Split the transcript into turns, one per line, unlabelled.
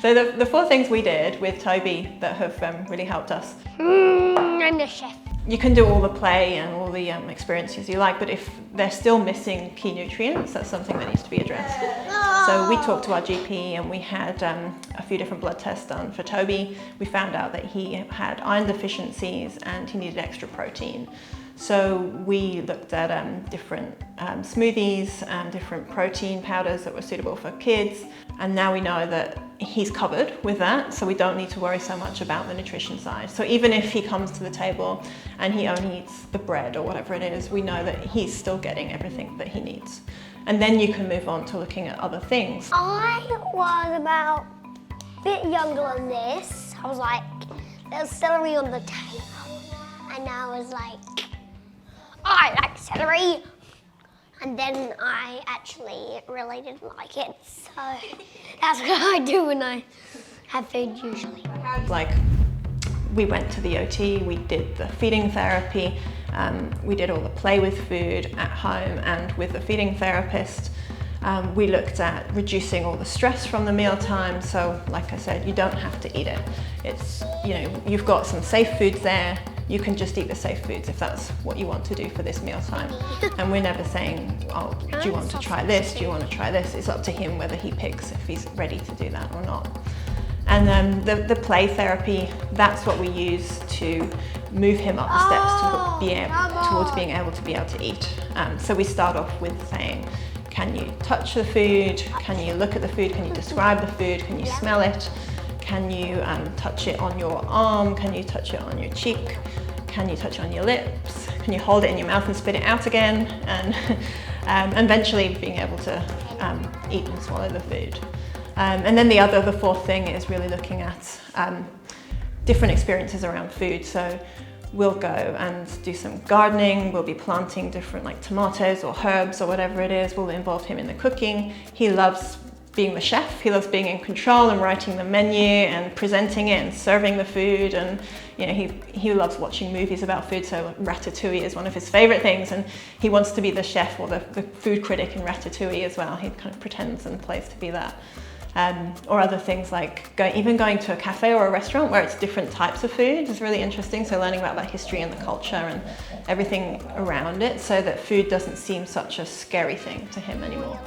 So the four things we did with Toby that have really helped us.
I'm the chef.
You can do all the play and all the experiences you like, but if they're still missing key nutrients, that's something that needs to be addressed. So we talked to our GP and we had a few different blood tests done for Toby. We found out that he had iron deficiencies and he needed extra protein. So we looked at different smoothies, different protein powders that were suitable for kids. And now we know that he's covered with that, so we don't need to worry so much about the nutrition side. So even if he comes to the table and he only eats the bread or whatever it is, we know that he's still getting everything that he needs. And then you can move on to looking at other things.
I was about a bit younger than this. I was like, there's celery on the table. And I was like, I like celery. And then I actually really didn't like it. So that's what I do when I have food usually.
Like, we went to the OT, we did the feeding therapy, we did all the play with food at home and with the feeding therapist. We looked at reducing all the stress from the mealtime. So like I said, you don't have to eat it. It's, you've got some safe foods there. You can just eat the safe foods if that's what you want to do for this mealtime. And we're never saying, oh, do you want to try this? Do you want to try this? It's up to him whether he picks if he's ready to do that or not. And then the play therapy, that's what we use to move him up the steps towards being able to be able to eat. So we start off with saying, can you touch the food? Can you look at the food? Can you describe the food? Can you smell it? Can you touch it on your arm? Can you touch it on your cheek? Can you touch it on your lips? Can you hold it in your mouth and spit it out again? And eventually being able to eat and swallow the food. And then the fourth thing is really looking at different experiences around food. So we'll go and do some gardening. We'll be planting different like tomatoes or herbs or whatever it is. We'll involve him in the cooking. He loves being the chef. He loves being in control and writing the menu and presenting it and serving the food. And he loves watching movies about food. So Ratatouille is one of his favorite things, and he wants to be the chef or the food critic in Ratatouille as well. He kind of pretends and plays to be that. Or other things like even going to a cafe or a restaurant where it's different types of food is really interesting. So learning about that history and the culture and everything around it, so that food doesn't seem such a scary thing to him anymore.